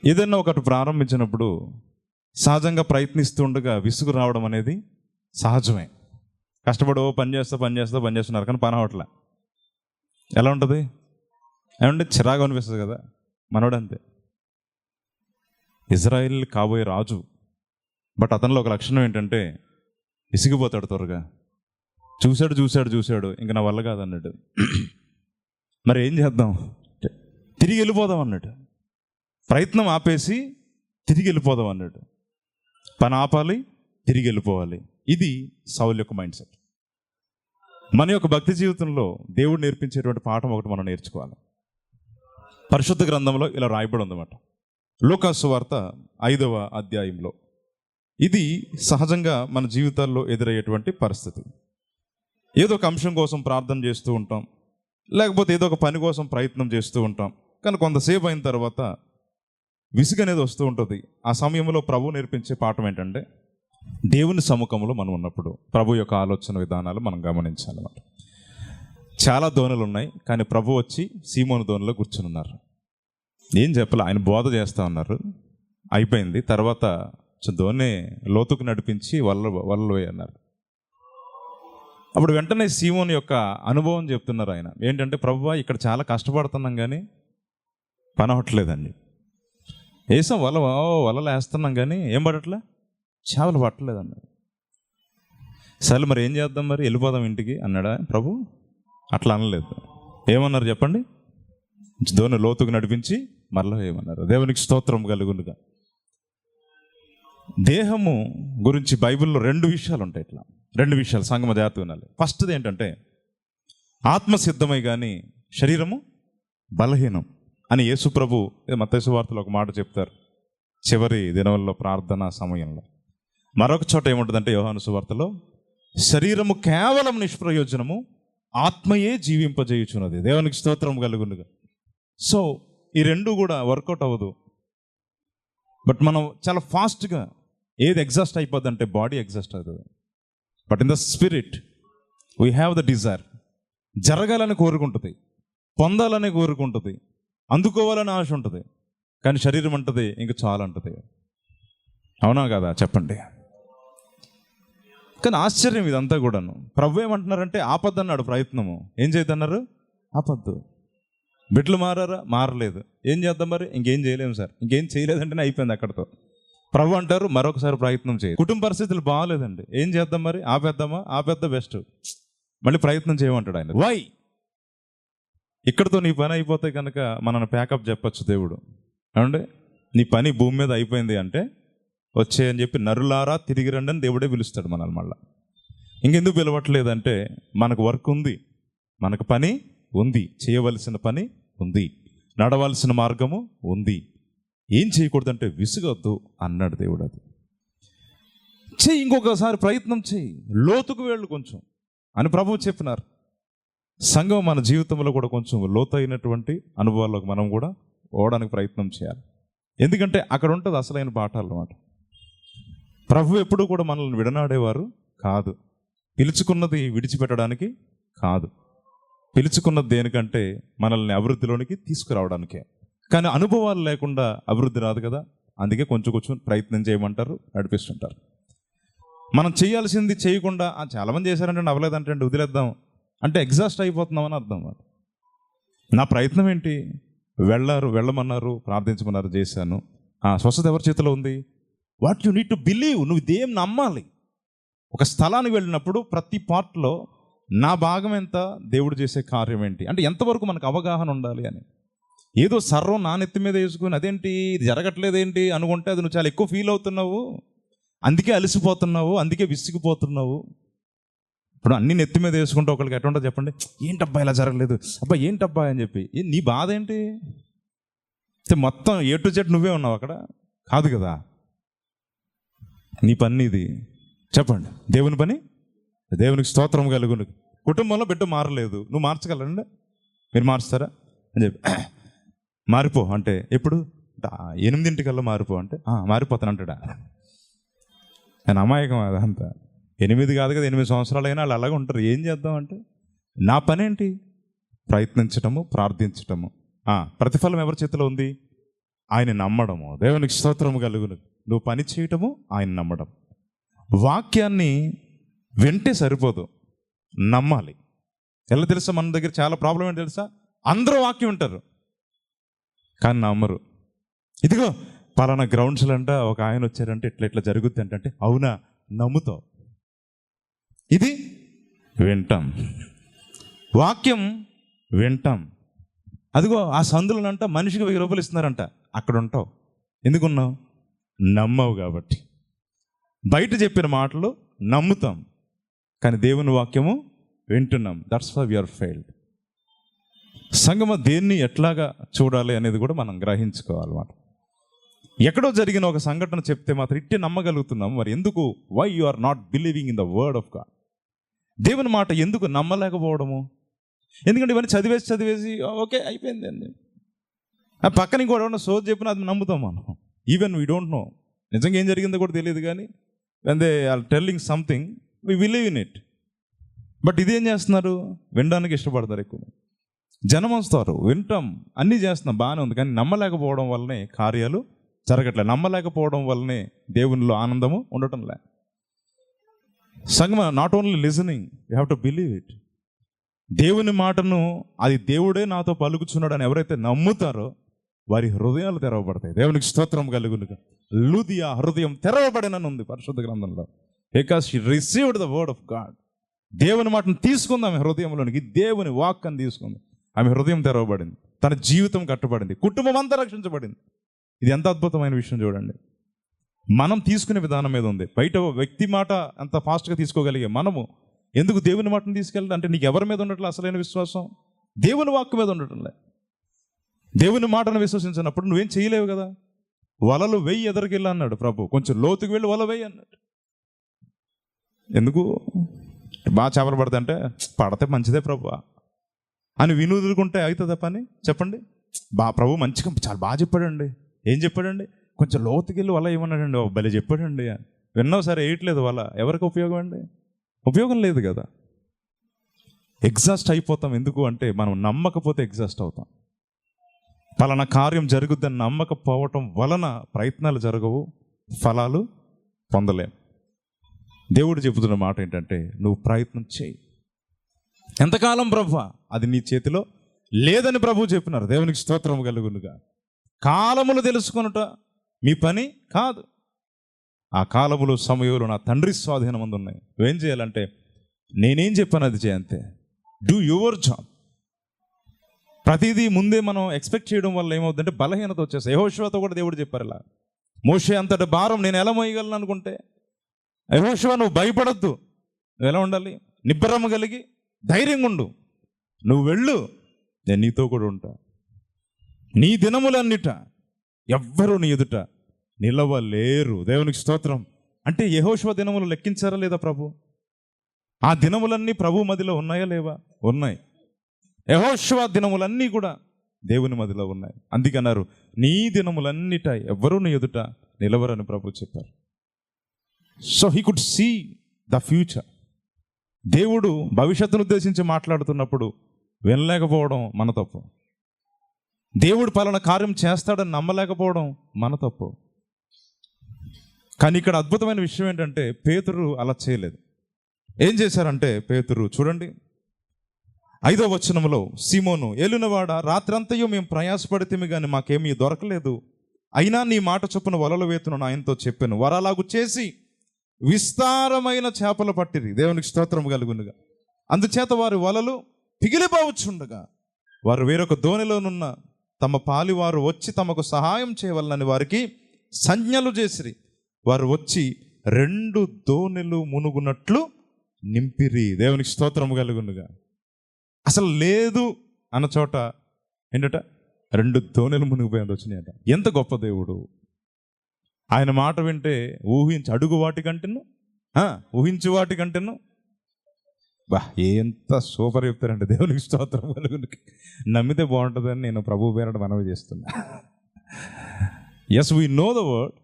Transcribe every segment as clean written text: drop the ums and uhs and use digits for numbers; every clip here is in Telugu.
ఏదైనా ఒకటి ప్రారంభించినప్పుడు సహజంగా ప్రయత్నిస్తుండగా విసుగు రావడం అనేది సహజమే. కష్టపడి పని చేస్తున్నారు కానీ పని అవట్లే. ఎలా ఉంటుంది? ఏమంటే చిరాకు అనిపిస్తుంది కదా. మనోడంతే, ఇజ్రాయిల్ కాబోయే రాజు. బట్ అతనిలో ఒక లక్షణం ఏంటంటే విసిగిపోతాడు త్వరగా. చూశాడు ఇంకా నా వల్ల కాదన్నాడు. మరి ఏం చేద్దాం, తిరిగి వెళ్ళిపోదాం అన్నాడు. ప్రయత్నం ఆపేసి తిరిగి వెళ్ళిపోదాం అన్నాడు. పని ఆపాలి, తిరిగి వెళ్ళిపోవాలి. ఇది సౌలు యొక్క మైండ్ సెట్. మన యొక్క భక్తి జీవితంలో దేవుడు నేర్పించేటువంటి పాఠం ఒకటి మనం నేర్చుకోవాలి. పరిశుద్ధ గ్రంథంలో ఇలా రాయబడి ఉందన్నమాట. లూకాసు వార్త 5వ అధ్యాయంలో. ఇది సహజంగా మన జీవితాల్లో ఎదురయ్యేటువంటి పరిస్థితి. ఏదో ఒక అంశం కోసం ప్రార్థన చేస్తూ ఉంటాం, లేకపోతే ఏదో ఒక పని కోసం ప్రయత్నం చేస్తూ ఉంటాం. కానీ కొంతసేపు అయిన తర్వాత విసుగు అనేది వస్తూ ఉంటుంది. ఆ సమయంలో ప్రభు నేర్పించే పాఠం ఏంటంటే, దేవుని సముఖంలో మనం ఉన్నప్పుడు ప్రభు యొక్క ఆలోచన విధానాలు మనం గమనించాలన్నమాట. చాలా దోణులు ఉన్నాయి, కానీ ప్రభు వచ్చి సీమోను దోణిలో కూర్చుని ఉన్నారు. ఏం చెప్పాలి, ఆయన బోధ చేస్తూ ఉన్నారు. అయిపోయింది. తర్వాత దోణి లోతుకు నడిపించి వలలు అన్నారు. అప్పుడు వెంటనే సీమోను యొక్క అనుభవం చెప్తున్నారు ఆయన. ఏంటంటే, ప్రభువా ఇక్కడ చాలా కష్టపడుతున్నాం కానీ పని అవ్వట్లేదండి. వేసాం వలలు వేస్తున్నాం కానీ ఏం పడట్లే, చేపలు పట్టలేదు అన్నాడు. సరే మరి ఏం చేద్దాం, మరి వెళ్ళిపోదాం ఇంటికి అన్నాడా ప్రభు? అట్లా అనలేదు. ఏమన్నారు చెప్పండి? దోణి లోతుకు నడిపించి మరలా ఏమన్నారు? దేవునికి స్తోత్రం కలుగునుగా. దేహము గురించి బైబిల్లో 2 విషయాలు ఉంటాయి. ఇట్లా 2 విషయాలు సంగమ జాగ్రత్త వినాలి. ఫస్ట్ది ఏంటంటే, ఆత్మ సిద్ధమై కానీ శరీరము బలహీనం అని యేసు ప్రభు మత్తయి సువార్తలో ఒక మాట చెప్తారు చివరి దినములలో ప్రార్థనా సమయంలో. మరొక చోట ఏముంటుందంటే యోహాను సువార్తలో, శరీరము కేవలం నిష్ప్రయోజనము, ఆత్మయే జీవింపజేయుచున్నది. దేవునికి స్తోత్రం కలుగునుగా. సో ఈ 2 కూడా వర్కౌట్ అవ్వదు. బట్ మనం చాలా ఫాస్ట్గా ఏది ఎగ్జాస్ట్ అయిపోద్ది అంటే బాడీ ఎగ్జాస్ట్ అవుతుంది. But in the spirit we have the desire. జరగాలని కోరుకుంటుంది, పొందాలని కోరుకుంటుంది, అందుకోవాలని ఆశ ఉంటుంది. కానీ శరీరం అంటది ఇంక చాలా అంటది. అవునా కదా చెప్పండి? కానీ ఆశ్చర్యం ఇదంతా కూడాను. ప్రభు ఏమంటున్నారంటే ఆపద్దన్నాడు ప్రయత్నము. ఏం చేయద్దన్నారు? ఆపద్దు. బిడ్డలు మారారా? మారలేదు. ఏం చేద్దాం మరి? ఇంకేం చేయలేము సార్. ఇంకేం చేయలేదంటేనే అయిపోయింది అక్కడితో. ప్రభు అంటారు మరొకసారి ప్రయత్నం చేయి. కుటుంబ పరిస్థితులు బాగాలేదండి, ఏం చేద్దాం మరి? ఆపేద్దామా? ఆపేద్దా బెస్ట్. మళ్ళీ ప్రయత్నం చేయమంటాడు ఆయన. వై? ఇక్కడితో నీ పని అయిపోతే కనుక మనల్ని ప్యాకప్ చెప్పచ్చు దేవుడు. ఏమంటే నీ పని భూమి మీద అయిపోయింది అంటే వచ్చేయని చెప్పి నరులారా తిరిగి రండి అని దేవుడే పిలుస్తాడు మనల్ని. మళ్ళీ ఇంకెందుకు పిలవట్లేదంటే మనకు వర్క్ ఉంది, మనకు పని ఉంది, చేయవలసిన పని ఉంది, నడవలసిన మార్గము ఉంది. ఏం చేయకూడదంటే విసుగొద్దు అన్నాడు దేవుడు. అది చెయ్యి, ఇంకొకసారి ప్రయత్నం చెయ్యి, లోతుకు వెళ్ళు కొంచెం అని ప్రభువు చెప్పినారు. సంఘం మన జీవితంలో కూడా కొంచెం లోతైనటువంటి అనుభవాల్లోకి మనం కూడా పోవడానికి ప్రయత్నం చేయాలి. ఎందుకంటే అక్కడ ఉంటుంది అసలైన పాఠాలు అన్నమాట. ప్రభు ఎప్పుడూ కూడా మనల్ని విడనాడేవారు కాదు. పిలుచుకున్నది విడిచిపెట్టడానికి కాదు. పిలుచుకున్నది దేనికంటే మనల్ని అభివృద్ధిలోనికి తీసుకురావడానికే. కానీ అనుభవాలు లేకుండా అభివృద్ధి రాదు కదా. అందుకే కొంచెం ప్రయత్నం చేయమంటారు, నడిపిస్తుంటారు. మనం చేయాల్సింది చేయకుండా చాలామంది చేశారంటే అవ్వలేదంటే వదిలేద్దాం అంటే ఎగ్జాస్ట్ అయిపోతున్నామని అర్థం. నా ప్రయత్నం ఏంటి? వెళ్ళమన్నారు, ప్రార్థించమన్నారు, చేశాను. స్వస్థత ఎవరి చేతిలో ఉంది? What you need to believe. నువ్వు ఇదేం నమ్మాలి. ఒక స్థలానికి వెళ్ళినప్పుడు ప్రతి పార్ట్లో నా భాగం ఎంత, దేవుడు చేసే కార్యం ఏంటి అంటే ఎంతవరకు మనకు అవగాహన ఉండాలి అని. ఏదో సర్వం నా నెత్తి మీద వేసుకుని అదేంటి ఇది జరగట్లేదేంటి అనుకుంటే అది నువ్వు చాలా ఎక్కువ ఫీల్ అవుతున్నావు, అందుకే అలసిపోతున్నావు, అందుకే విసిగిపోతున్నావు. ఇప్పుడు అన్ని నెత్తి మీద వేసుకుంటే ఒకరికి ఎట్లా ఉంటుంది చెప్పండి? ఏంటబ్బా ఇలా జరగలేదు, అబ్బా ఏంటబ్బా అని చెప్పి. నీ బాధ ఏంటి? మొత్తం A to Z నువ్వే ఉన్నావు అక్కడ కాదు కదా. నీ పని ఇది చెప్పండి. దేవుని పని, దేవునికి స్తోత్రం కలుగును. కుటుంబంలో బిడ్డ మారలేదు, నువ్వు మార్చగలండి? మీరు మార్చుతారా అని చెప్పి మారిపో అంటే ఎప్పుడు? 8 మారిపో అంటే మారిపోతాను అంటాడా? నేను అమాయకం అదంతా. 8 కాదు కదా, 8 సంవత్సరాలైనా వాళ్ళు అలాగే ఉంటారు. ఏం చేద్దాం అంటే నా పని ఏంటి? ప్రయత్నించటము, ప్రార్థించటము. ప్రతిఫలం ఎవరి చేతిలో ఉంది? ఆయన నమ్మడము. దేవునికి స్తోత్రము కలుగును. నువ్వు పని చేయటము, ఆయన నమ్మడం. వాక్యాన్ని వింటే సరిపోదు, నమ్మాలి. ఎలా తెలుసా? మన దగ్గర చాలా ప్రాబ్లం ఏంటి తెలుసా? అందరూ వాక్యం వింటారు కానీ నమ్మరు. ఇదిగో పలానా గ్రౌండ్స్లో అంట ఒక ఆయన వచ్చారంటే ఇట్లా ఇట్లా జరుగుద్ది అంటే, అవునా, నమ్ముతావు. ఇది వింటాం, వాక్యం వింటాం. అదిగో ఆ సందులనంట మనిషికి 1000 రూపాయలు ఇస్తున్నారంట, అక్కడ ఉంటావు. ఎందుకున్నావు? నమ్మవు కాబట్టి. బయట చెప్పిన మాటలు నమ్ముతాం కానీ దేవుని వాక్యము వింటున్నాం. That's why we are failed. సంగమ దేన్ని ఎట్లాగా చూడాలి అనేది కూడా మనం గ్రహించుకోవాలన్నమాట. ఎక్కడో జరిగిన ఒక సంఘటన చెప్తే మాత్రం ఇట్టే నమ్మగలుగుతున్నాం. మరి ఎందుకు? Why you are not believing in the word of God? దేవుని మాట ఎందుకు నమ్మలేకపోవడము? ఎందుకంటే ఇవన్నీ చదివేసి ఓకే అయిపోయింది అండి, ఆ పక్కన ఇంకోటి సోది చెప్పినా అది నమ్ముతాం మనం. ఈవెన్ వీ డోంట్ నో నిజంగా ఏం జరిగిందో కూడా తెలియదు, కానీ when they are telling something we believe in it. But ఇదేం చేస్తున్నారు? వినడానికి ఇష్టపడతారు ఎక్కువ జనం. వస్తారు, వింటాం, అన్నీ చేస్తున్నాం, బాగానే ఉంది, కానీ నమ్మలేకపోవడం వల్లనే కార్యాలు జరగట్లేదు. నమ్మలేకపోవడం వల్లనే దేవునిలో ఆనందము ఉండటం లే. సంగమ, not only listening, you have to believe it. దేవుని మాటను అది దేవుడే నాతో పలుకుచున్నాడు అని ఎవరైతే నమ్ముతారో వారి హృదయాలు తెరవబడతాయి. దేవునికి స్తోత్రం కలుగునుగా. లూదియా హృదయం తెరవబడినని ఉంది పరిశుద్ధ గ్రంథంలో. Because she received the word of God. దేవుని మాటను తీసుకుంది ఆమె హృదయంలోనికి, దేవుని వాక్యాన్ని తీసుకుంది. ఆమె హృదయం తెరవబడింది, తన జీవితం కట్టబడింది, కుటుంబం అంతా రక్షించబడింది. ఇది ఎంత అద్భుతమైన విషయం చూడండి. మనం తీసుకునే విధానం మీద ఉంది. బయట వ్యక్తి మాట అంత ఫాస్ట్గా తీసుకోగలిగే మనము ఎందుకు దేవుని మాటను తీసుకెళ్ళాలి? అంటే నీకు ఎవరి మీద ఉండట్లే అసలైన విశ్వాసం? దేవుని వాక్కు మీద ఉండటంలే. దేవుని మాటను విశ్వసించినప్పుడు నువ్వేం చేయలేవు కదా. వలలు వెయ్యి ఎదరికెళ్ళి అన్నాడు ప్రభు, కొంచెం లోతుకు వెళ్ళి వల వెయ్యి అన్నాడు. ఎందుకు? బాగా చేపలు పడతాయంటే పడితే మంచిదే ప్రభు అని వినూదుకుంటే అవుతుందా పని? చెప్పండి. ప్రభు మంచిగా చాలా బాగా చెప్పాడండి. ఏం చెప్పాడండి? కొంచెం లోతుకెళ్ళి వల ఏమన్నాడండి, భలే చెప్పాడండి. విన్నావు సరే, వేయట్లేదు వల, ఎవరికి ఉపయోగం అండి? ఉపయోగం లేదు కదా. ఎగ్జాస్ట్ అయిపోతాం. ఎందుకు అంటే మనం నమ్మకపోతే ఎగ్జాస్ట్ అవుతాం. పలానా కార్యం జరుగుద్దని నమ్మకపోవటం వలన ప్రయత్నాలు జరగవు, ఫలాలు పొందలేం. దేవుడు చెబుతున్న మాట ఏంటంటే, నువ్వు ప్రయత్నం చేయి. ఎంతకాలం ప్రభువా? అది నీ చేతిలో లేదని ప్రభువు చెప్పినారు. దేవునికి స్తోత్రం కలుగునుగా. కాలములు తెలుసుకొనుట మీ పని కాదు. ఆ కాలములు సమయంలో నా తండ్రి స్వాధీనం అందు ఉన్నాయి. నువ్వేం చేయాలంటే, నేనేం చెప్పాను అది చేయంతే. Do your job. ప్రతిదీ ముందే మనం ఎక్స్పెక్ట్ చేయడం వల్ల ఏమవుతుందంటే బలహీనత వచ్చేస్తాయి. యెహోషువతో కూడా దేవుడు చెప్పారు ఇలా, మోషే అంతటి భారం నేను ఎలా మోయగలను అనుకుంటే, యెహోషువ నువ్వు భయపడద్దు, నువ్వు ఎలా ఉండాలి? నిబ్బరం కలిగి ధైర్యంగా ఉండు, నువ్వు వెళ్ళు, నేను నీతో కూడా ఉంటా. నీ దినములన్నిట ఎవ్వరూ నీ ఎదుట నిలవలేరు. దేవునికి స్తోత్రం. అంటే యెహోషువ దినములు లెక్కించారా లేదా ప్రభు? ఆ దినములన్నీ ప్రభు మదిలో ఉన్నాయా లేవా? ఉన్నాయి. యెహోషువ దినములన్నీ కూడా దేవుని మదిలో ఉన్నాయి. అందుకన్నారు, నీ దినములన్నిట ఎవ్వరూ నీ ఎదుట నిలవరని ప్రభు చెప్పారు. So he could see the future. దేవుడు భవిష్యత్తును ఉద్దేశించి మాట్లాడుతున్నప్పుడు వినలేకపోవడం మన తప్పు. దేవుడు పలానా కార్యం చేస్తాడని నమ్మలేకపోవడం మన తప్పు. కానీ ఇక్కడ అద్భుతమైన విషయం ఏంటంటే, పేతురు అలా చేయలేదు. ఏం చేశారంటే, పేతురు చూడండి 5వ వచనంలో, సీమోను ఏలినవాడ, రాత్రంతయు మేము ప్రయాసపడితేమి కానీ మాకేమీ దొరకలేదు, అయినా నీ మాట చొప్పున వలలు వేతును ఆయనతో చెప్పాను. వారు అలాగు చేసి విస్తారమైన చేపలు పట్టిరి. దేవునికి స్తోత్రం కలుగునుగా. అందుచేత వారి వలలు పిగిలిపోవచ్చుండగా వారు వేరొక దోణిలోనున్న తమ పాలివారు వచ్చి తమకు సహాయం చేయవలనని వారికి సంజ్ఞలు చేసిరి. వారు వచ్చి 2 దోణిలు మునుగునట్లు నింపిరి. దేవునికి స్తోత్రం కలుగునుగా. అసలు లేదు అన్న చోట ఏంటట, 2 దోణిలు మునిగిపోయింది వచ్చినాయట. ఎంత గొప్ప దేవుడు! ఆయన మాట వింటే అడుగు వాటికంటేను ఊహించు వాటికంటేను ఎంత సూపర్ చెప్తారంటే. దేవునికి స్తోత్రం కలుగునుగా. నమ్మితే బాగుంటుందని నేను ప్రభు పేరట మనవి చేస్తున్నా. Yes, we know the word,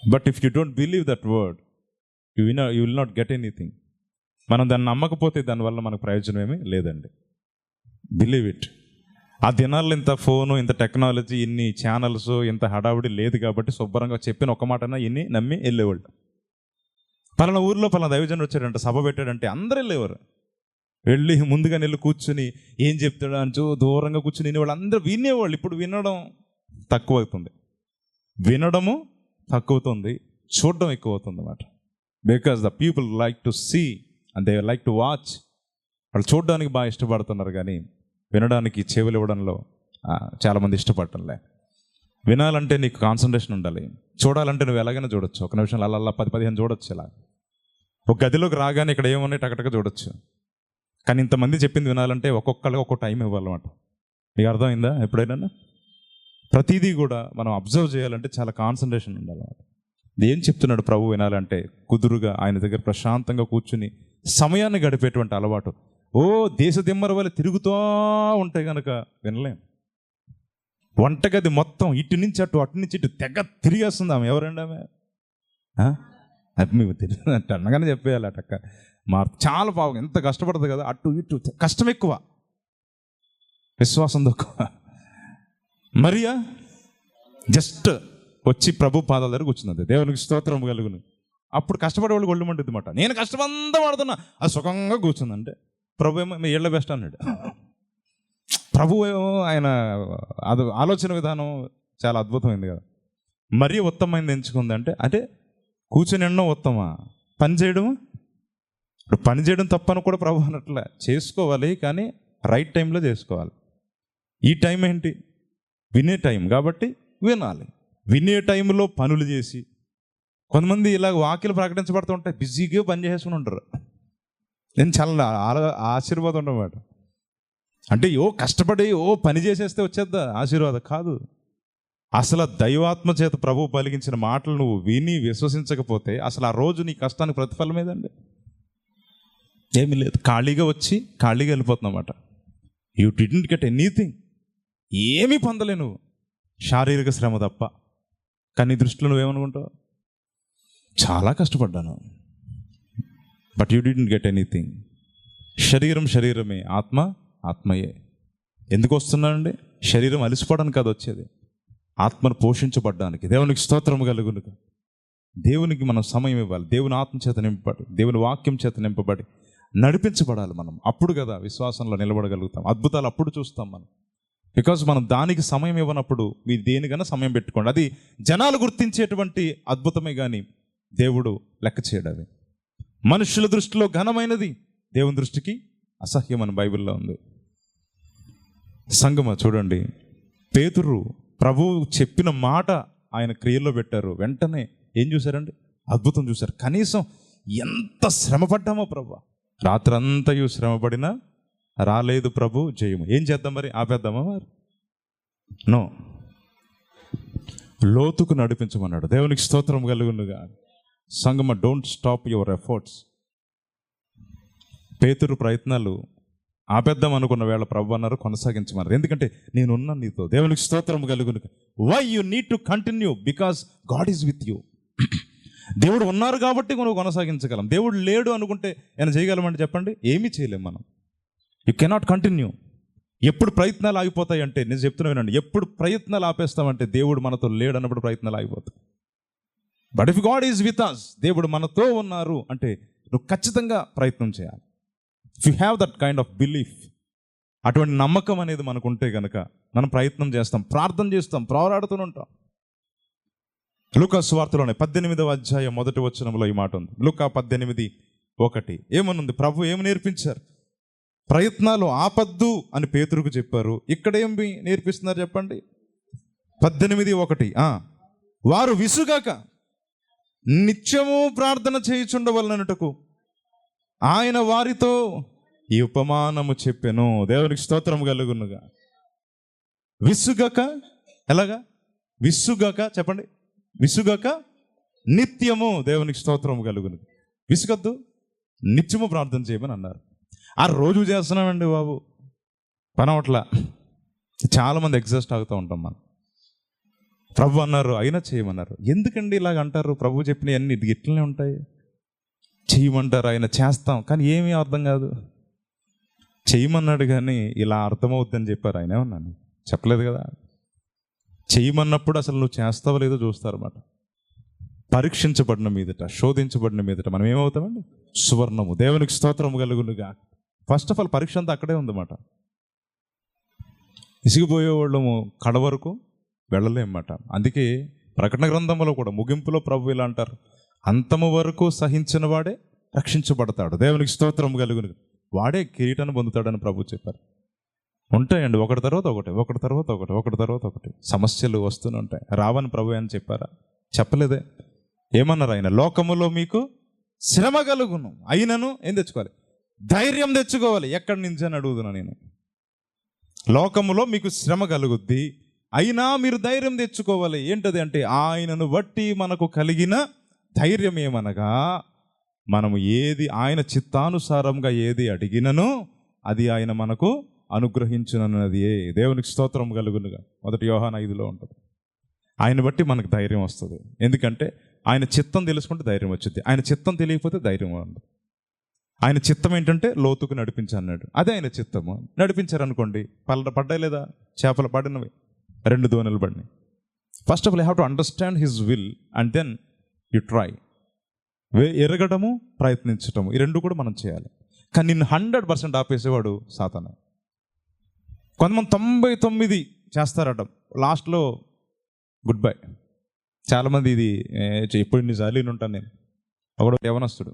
but if you don't believe that word, you will not get anything. మనం దాన్ని నమ్మకపోతే దానివల్ల మనకు ప్రయోజనం ఏమీ లేదండి. Believe it. ఆ దినాల్లో ఇంత ఫోను, ఇంత టెక్నాలజీ, ఇన్ని ఛానల్స్, ఇంత హడావుడి లేదు కాబట్టి శుభ్రంగా చెప్పిన ఒక మాటన ఇన్ని నమ్మి వెళ్ళేవాళ్ళు. పలానా ఊర్లో పలానా దైవజనుడు వచ్చాడంటే, సభ పెట్టాడంటే అందరూ వెళ్ళేవారు. వెళ్ళి ముందుగా నెల్లి కూర్చుని ఏం చెప్తాడు అని దూరంగా కూర్చుని వినేవాళ్ళు, అందరూ వినేవాళ్ళు. ఇప్పుడు వినడం తక్కువ అవుతుంది, వినడము తక్కువ అవుతుంది, చూడడం ఎక్కువ అవుతుంది అన్నమాట. Because the people like to see and they like to watch. వాళ్ళు చూడడానికి బాగా ఇష్టపడుతున్నారు కానీ వినడానికి చెవులు ఇవ్వడంలో చాలామంది ఇష్టపడటంలే. వినాలంటే నీకు కాన్సన్ట్రేషన్ ఉండాలి, చూడాలంటే నువ్వు ఎలాగైనా చూడొచ్చు. ఒక నిమిషం అలా 10-15 చూడొచ్చు. ఇలా ఒక గదిలోకి రాగానే ఇక్కడ ఏమున్నాయి టకటక చూడొచ్చు. కానీ ఇంతమంది చెప్పింది వినాలంటే ఒక్కొక్కరికి ఒక్కొక్క టైం ఇవ్వాలన్నమాట. మీకు అర్థమైందా? ఎప్పుడైనా ప్రతిదీ కూడా మనం అబ్జర్వ్ చేయాలంటే చాలా కాన్సన్ట్రేషన్ ఉండాలన్నమాట. ఏం చెప్తున్నాడు ప్రభు వినాలంటే కుదురుగా ఆయన దగ్గర ప్రశాంతంగా కూర్చుని సమయాన్ని గడిపేటువంటి అలవాటు. దేశ దిమ్మర వల్ల తిరుగుతూ ఉంటే కనుక వినలేం. వంటగది మొత్తం ఇటు నుంచి అటు, అటు నుంచి ఇటు తెగ తిరిగేస్తుంది ఆమె. ఎవరండి ఆమె? అది మీకు తెలియదు అన్నగానే చెప్పేయాలి. అటక్క చాలా పాపం ఎంత కష్టపడుతుంది కదా, అటు ఇటు కష్టం ఎక్కువ, విశ్వాసం తక్కువ. మరియా జస్ట్ వచ్చి ప్రభు పాదాల దగ్గర కూర్చున్నది. దేవునికి స్తోత్రం కలుగును. అప్పుడు కష్టపడేవాళ్ళు ఒళ్ళు మంటుంది మాట. నేను కష్టమంతా పడుతున్నా, అది సుఖంగా కూర్చుందంటే ప్రభు ఏమో మీ ఇళ్ళ బెస్ట్ అన్నాడు. ప్రభు ఏమో ఆయన అది ఆలోచన విధానం చాలా అద్భుతమైంది కదా. మరీ ఉత్తమమైంది ఎంచుకుంది అంటే అదే కూర్చొని ఎన్నో ఉత్తమా, పని చేయడము. ఇప్పుడు పని చేయడం తప్పని కూడా ప్రభు అన్నట్లే, చేసుకోవాలి కానీ రైట్ టైంలో చేసుకోవాలి. ఈ టైం ఏంటి? వినే టైం కాబట్టి వినాలి. వినే టైంలో పనులు చేసి, కొంతమంది ఇలా వాక్యలు ప్రకటించబడుతూ ఉంటాయి, బిజీగా పని చేసేసుకుని ఉంటారు. నేను చాలా ఆశీర్వాదం ఉన్నమాట. అంటే కష్టపడి పని చేసేస్తే వచ్చేద్దా ఆశీర్వాదం? కాదు. అసలు దైవాత్మ చేత ప్రభు పలికించిన మాటలు నువ్వు విని విశ్వసించకపోతే అసలు ఆ రోజు నీ కష్టానికి ప్రతిఫలం ఏదండి? ఏమీ లేదు. ఖాళీగా వచ్చి ఖాళీగా వెళ్ళిపోతున్నమాట. You didn't get anything. ఏమీ పొందలే నువ్వు, శారీరక శ్రమ తప్ప. కానీ దృష్టిలో నువ్వేమనుకుంటావు? చాలా కష్టపడ్డాను, but you didn't get anything. శరీరం శరీరమే, ఆత్మ ఆత్మయే. ఎందుకు వస్తున్నానండి? శరీరం అలిసిపోవడానికి కాదు వచ్చేది, ఆత్మను పోషించబడ్డానికి. దేవునికి స్తోత్రం కలుగును. దేవునికి మనం సమయం ఇవ్వాలి. దేవుని ఆత్మ చేత నింపబడి, దేవుని వాక్యం చేత నింపబడి నడిపించబడాలి మనం. అప్పుడు కదా విశ్వాసంలో నిలబడగలుగుతాం. అద్భుతాలు అప్పుడు చూస్తాం మనం. బికాజ్ మనం దానికి సమయం ఇవ్వనప్పుడు మీరు దేనికైనా సమయం పెట్టుకోండి. అది జనాలు గుర్తించేటువంటి అద్భుతమే కానీ దేవుడు లెక్క చేయడు. అది మనుషుల దృష్టిలో ఘనమైనది, దేవుని దృష్టికి అసహ్యం అని బైబిల్లో ఉంది. సంగమ చూడండి, పేతురు ప్రభువు చెప్పిన మాట ఆయన క్రియల్లో పెట్టారు. వెంటనే ఏం చూశారండి? అద్భుతం చూశారు. కనీసం ఎంత శ్రమపడ్డామో ప్రభు, రాత్రంతయు శ్రమపడినా రాలేదు ప్రభు జయము. ఏం చేద్దాం మరి? ఆపేద్దామా మరి? నో, లోతుకు నడిపించమన్నాడు. దేవునికి స్తోత్రం కలుగునుగా. సంగమ, డోంట్ స్టాప్ యువర్ ఎఫర్ట్స్. పేతురు ప్రయత్నాలు ఆపేద్దాం అనుకున్న వేళ ప్రభు అన్నారు కొనసాగించమన్నారు. ఎందుకంటే నేనున్నాను నీతో. దేవునికి స్తోత్రం కలుగును. Why you need to continue? Because God is with you. దేవుడు ఉన్నారు కాబట్టి మనం కొనసాగించగలం. దేవుడు లేడు అనుకుంటే ఏమైనా చేయగలమంటే చెప్పండి? ఏమీ చేయలేం మనం. You cannot continue. ఎప్పుడు ప్రయత్నాలు ఆగిపోతాయి అంటే, నేను చెప్తున్నా వినండి, ఎప్పుడు ప్రయత్నాలు ఆపేస్తామంటే దేవుడు మనతో లేడు అన్నప్పుడు ప్రయత్నాలు ఆగిపోతాయి. But if God is with us, దేవుడు మనతో ఉన్నారు అంటే నువ్వు ఖచ్చితంగా ప్రయత్నం చేయాలి. If you have that kind of belief, అటువంటి నమ్మకం అనేది మనకు ఉంటే కనుక మనం ప్రయత్నం చేస్తాం, ప్రార్థన చేస్తాం, పోరాడుతూనే ఉంటాం. లూకా సువార్తలోనే 18వ అధ్యాయం 1వ వచనంలో ఈ మాట ఉంది. లూకా 18:1 ఏమనుంది? ప్రభు ఏమి నేర్పించారు? ప్రయత్నాలు ఆపద్దు అని పేతురుకు చెప్పారు. ఇక్కడ ఏం నేర్పిస్తున్నారు చెప్పండి? 18:1 వారు విసుగాక నిత్యము ప్రార్థన చేయుచుండవలనటకు ఆయన వారితో ఈ ఉపమానము చెప్పెను. దేవునికి స్తోత్రం కలుగునుగా. విసుగక, ఎలాగా? విసుగక చెప్పండి, విసుగక నిత్యము. దేవునికి స్తోత్రం కలుగును. విసుగద్దు, నిత్యము ప్రార్థన చేయమని అన్నారు. ఆ రోజు చేస్తున్నామండి బాబు, పని అవట్లా. చాలామంది ఎగ్జాస్ట్ అవుతూ ఉంటాం మనం. ప్రభు అన్నారు అయినా చేయమన్నారు. ఎందుకండి ఇలాగ అంటారు? ప్రభు చెప్పినవన్నీ ఇట్లనే ఉంటాయి. చేయమంటారు, ఆయన చేస్తాం, కానీ ఏమీ అర్థం కాదు. చేయమన్నాడు కానీ ఇలా అర్థమవుద్దని చెప్పారు. ఆయన ఏమన్నాను చెప్పలేదు కదా. చేయమన్నప్పుడు అసలు నువ్వు చేస్తావో లేదో చూస్తారన్నమాట. పరీక్షించబడిన మీదట, శోధించబడిన మీదట మనం ఏమవుతామండి? సువర్ణము. దేవునికి స్తోత్రము కలుగునుగా. ఫస్ట్ ఆఫ్ ఆల్ పరీక్ష అంతా అక్కడే ఉందన్నమాట. ఇసిగిపోయేవాళ్ళము కడ వరకు వెళ్ళలేమన్నమాట. అందుకే ప్రకటన గ్రంథంలో కూడా ముగింపులో ప్రభు ఇలా అంటారు, అంతము వరకు సహించిన వాడే రక్షించబడతాడు. దేవునికి స్తోత్రం కలుగును, వాడే కిరీటాన్ని పొందుతాడని ప్రభు చెప్పారు. ఉంటాయండి ఒకటి తర్వాత ఒకటి, ఒకటి తర్వాత ఒకటి, ఒకటి తర్వాత ఒకటి సమస్యలు వస్తూనే ఉంటాయి. రావని ప్రభు అని చెప్పారా? చెప్పలేదే. ఏమన్నారు ఆయన? లోకములో మీకు శ్రమ కలుగును, అయినను ఏం తెచ్చుకోవాలి? ధైర్యం తెచ్చుకోవాలి. ఎక్కడి నుంచి అని అడుగుతున్నా నేను. లోకములో మీకు శ్రమ కలుగుద్ది, అయినా మీరు ధైర్యం తెచ్చుకోవాలి. ఏంటది అంటే, ఆయనను బట్టి మనకు కలిగిన ధైర్యం ఏమనగా, మనము ఏది ఆయన చిత్తానుసారంగా ఏది అడిగిననో అది ఆయన మనకు అనుగ్రహించునన్నది. దేవునికి స్తోత్రం కలుగునుగా. 1 యోహాను 5లో ఉంటుంది. ఆయన బట్టి మనకు ధైర్యం వస్తుంది. ఎందుకంటే ఆయన చిత్తం తెలుసుకుంటే ధైర్యం వచ్చింది. ఆయన చిత్తం తెలియకపోతే ధైర్యం ఉండదు. ఆయన చిత్తం ఏంటంటే లోతుకు నడిపించన్నాడు. అదే ఆయన చిత్తము. నడిపించారనుకోండి, పడ్డాయి లేదా? చేపలు పడినవి, 2 దోణులు పడినాయి. First of all you have to understand his will and then you try. ఎరగడము, ప్రయత్నించటము, ఈ 2 కూడా మనం చేయాలి. కానీ నిన్ను 100% ఆపేసేవాడు సాతాను. కొంతమంది 99 చేస్తారట, లాస్ట్లో గుడ్ బై. చాలామంది ఇది ఎప్పుడు ఇన్నిసార్లు ఉంటాను నేను. ఒకడు యవనస్తుడు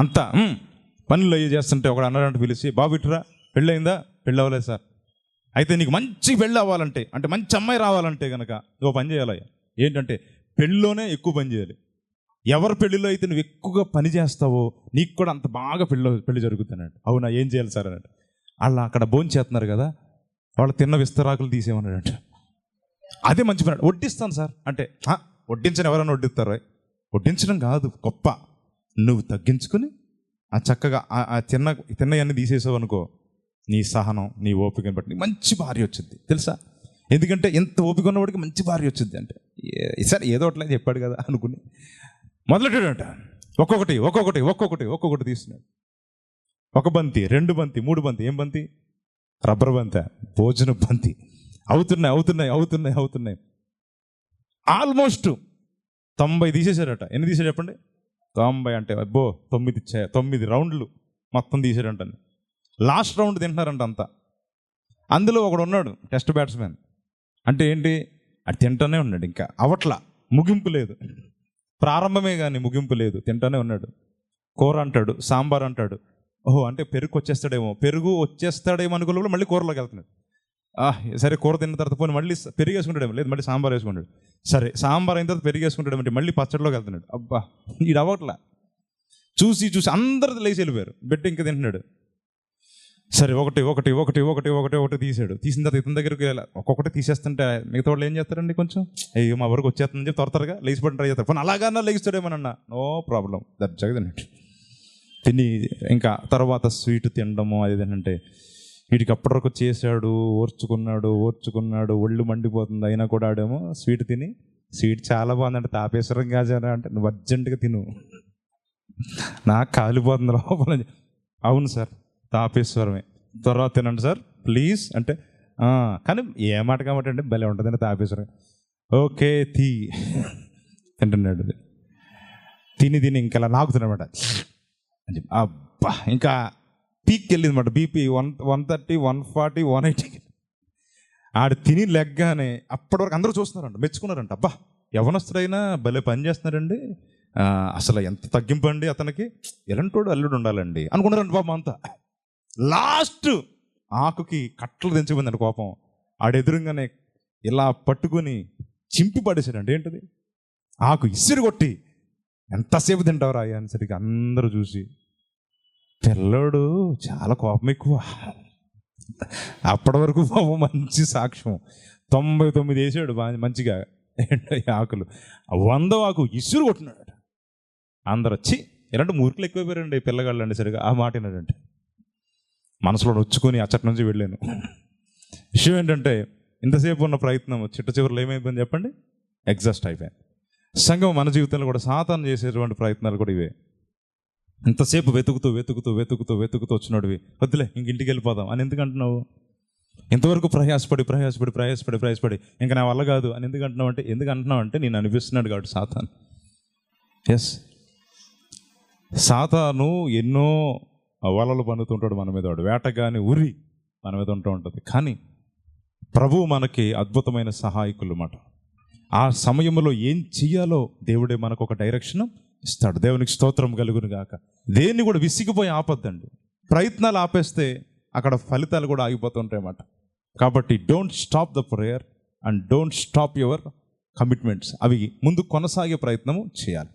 అంతా పనులు అయ్యి చేస్తుంటే ఒకడు అన్నారంటే పిలిచి, బాబు ఇటురా, పెళ్ళయిందా? పెళ్ళి అవ్వలేదు సార్. అయితే నీకు మంచి పెళ్ళి అవ్వాలంటే, అంటే మంచి అమ్మాయి రావాలంటే కనుక నువ్వు పని చేయాలి. ఏంటంటే పెళ్ళిలోనే ఎక్కువ పని చేయాలి. ఎవరి పెళ్ళిలో అయితే నువ్వు ఎక్కువగా పని చేస్తావో నీకు కూడా అంత బాగా పెళ్ళి జరుగుతున్నాడు. అవునా, ఏం చేయాలి సార్ అన్నట్టు. వాళ్ళు అక్కడ భోజనం చేస్తున్నారు కదా, వాళ్ళు తిన్న విస్తరాకులు తీసేమన్నాడంట. అదే మంచి పని. వడ్డిస్తాను సార్ అంటే, వడ్డించని ఎవరైనా వడ్డిస్తారు? వడ్డించడం కాదు గొప్ప, నువ్వు తగ్గించుకుని ఆ చక్కగా ఆ తిన్నవన్నీ తీసేసావు అనుకో, నీ సహనం, నీ ఓపికని బట్టి మంచి భార్య వచ్చింది తెలుసా. ఎందుకంటే ఎంత ఓపిక ఉన్నవాడికి మంచి భార్య వచ్చింది అంటే, సరే ఏదో ఒకటి చెప్పాడు కదా అనుకుని మొదలెట్టాడంట. ఒక్కొక్కటి తీస్తున్నాడు. 1 బంతి, 2 బంతి, 3 బంతి. ఏం బంతి? రబ్బర్ బంతి, భోజన బంతి. అవుతున్నాయి. ఆల్మోస్ట్ 90 తీసేశాడట. ఎన్ని తీసాడు చెప్పండి? 90 అంటే అబ్బో 9 రౌండ్లు మొత్తం తీసాడంట. లాస్ట్ రౌండ్ తింటున్నారంట అంతా. అందులో ఒకడు ఉన్నాడు టెస్ట్ బ్యాట్స్మెన్. అంటే ఏంటి? అది తింటానే ఉన్నాడు, ఇంకా అవట్లా, ముగింపు లేదు. ప్రారంభమే కానీ ముగింపు లేదు, తింటానే ఉన్నాడు. కూర అంటాడు, సాంబార్ అంటాడు. ఓహో అంటే పెరుగు వచ్చేస్తాడేమో అనుకోలేదు, మళ్ళీ కూరలోకి వెళ్తున్నాడు. సరే కూర తిన్న తర్వాత పోనీ మళ్ళీ పెరుగు వేసుకుంటాడేమో, లేదు మళ్ళీ సాంబార్ వేసుకుంటాడు. సరే సాంబార్ అయిన తర్వాత పెరుగు వేసుకుంటాడేమంటే మళ్ళీ పచ్చడిలోకి వెళ్తున్నాడు. అబ్బా ఇది అవ్వట్లా. చూసి అందరు లేచి వెళ్ళిపోయారు. బిడ్డ ఇంకా తింటున్నాడు. సరే ఒకటి తీసాడు. తీసిన తర్వాత ఇతని దగ్గరికి ఒక్కొక్కటి తీసేస్తుంటే మిగతా వాళ్ళు ఏం చేస్తారండి, కొంచెం అయ్యో మా వరకు వచ్చేస్తుందని చెప్పి త్వరగా లేచిపోయి ట్రై చేస్తారు. పోనీ అలాగన్నా లేచిస్తాడేమోనన్నా, నో ప్రాబ్లం, దర్జాగా తిన్నట్టు తిని ఇంకా తర్వాత స్వీట్ తినడము. అది ఏంటంటే వీడికి అప్పటివరకు చేశాడు, ఓర్చుకున్నాడు, ఒళ్ళు మండిపోతుంది, అయినా కూడా ఆడేమో స్వీట్ తిని, స్వీట్ చాలా బాగుందంటే తాపేశ్వరం కాజారా అంటే, నువ్వు అర్జెంటుగా తిను, నాకు కాలిపోతుంది లోపల. అవును సార్ తాపేశ్వరమే, తర్వాత తినండి సార్ ప్లీజ్ అంటే, కానీ ఏ మాట కాబట్టి అంటే భలే ఉంటుందండి తాపేశ్వరం. ఓకే తింటున్నాడు. తిని ఇంకా అలా నాకుతున్నమాట. అబ్బా ఇంకా పీక్కి వెళ్ళింది అనమాట. బీపీ 130, 140, 180. ఆడు తిని లెగ్గానే అప్పటి వరకు అందరూ చూస్తున్నారంట, మెచ్చుకున్నారంట. అబ్బా యవనస్తుడైనా భలే పని చేస్తున్నారండి, అసలు ఎంత తగ్గింపండి అతనికి, ఎలాంటోడు అల్లుడు ఉండాలండి అనుకున్నారంట పాపం అంతా. లాస్ట్ ఆకుకి కట్టలు తెంచిపోయిందండి కోపం. ఆడెదురుగానే ఇలా పట్టుకుని చింపి పడేసాడండి. ఏంటది? ఆకు ఇసిరి కొట్టి, ఎంతసేపు తింటావురా అయ్యా అని సరిగ్గా అందరూ చూసి, పిల్లోడు చాలా కోపం ఎక్కువ. అప్పటి వరకు పాపం మంచి సాక్ష్యం, 99 వేసాడు మంచిగా ఆకులు, 100 ఆకు ఇసురు కొట్టినాడు. అందరూ వచ్చి ఇలాంటి మూర్ఖులు ఎక్కువైపోయారండి పిల్లగాళ్ళు అండి. సరిగా ఆ మాట విన్నాడంటే మనసులో నొచ్చుకొని అచ్చటి నుంచి వెళ్ళాను. విషయం ఏంటంటే, ఇంతసేపు ఉన్న ప్రయత్నం చిట్ట చివరిలో ఏమైపోయింది చెప్పండి? ఎగ్జాస్ట్ అయిపోయింది. సంఘం మన జీవితంలో కూడా సాతాను చేసేటువంటి ప్రయత్నాలు కూడా ఇవే. ఇంతసేపు వెతుకుతూ వెతుకుతూ వెతుకుతూ వెతుకుతూ వచ్చినోడివి, వద్దులే ఇంక ఇంటికి వెళ్ళిపోదాం అని ఎందుకు అంటున్నావు? ఇంతవరకు ప్రయాసపడి ఇంకా నా వల్ల కాదు అని ఎందుకు అంటున్నావు అంటే నేను అనిపిస్తున్నాడు కాబట్టి సాతాను. ఎస్, సాతాను ఎన్నో వలలు పన్నుతుంటాడు మన మీద, వాడు వేటగాని ఉరి మన మీద ఉంటూ ఉంటుంది. కానీ ప్రభువు మనకి అద్భుతమైన సహాయకులు అన్నమాట. ఆ సమయంలో ఏం చెయ్యాలో దేవుడే మనకు ఒక డైరెక్షన్ ఇస్తాడు. దేవునికి స్తోత్రం కలుగును గాక. దేన్ని కూడా విసిగిపోయి ఆపొద్దండి. ప్రయత్నాలు ఆపేస్తే అక్కడ ఫలితాలు కూడా ఆగిపోతుంటాయి అన్నమాట. కాబట్టి don't stop the prayer and don't stop your commitments. అవి ముందు కొనసాగే ప్రయత్నము చేయాలి.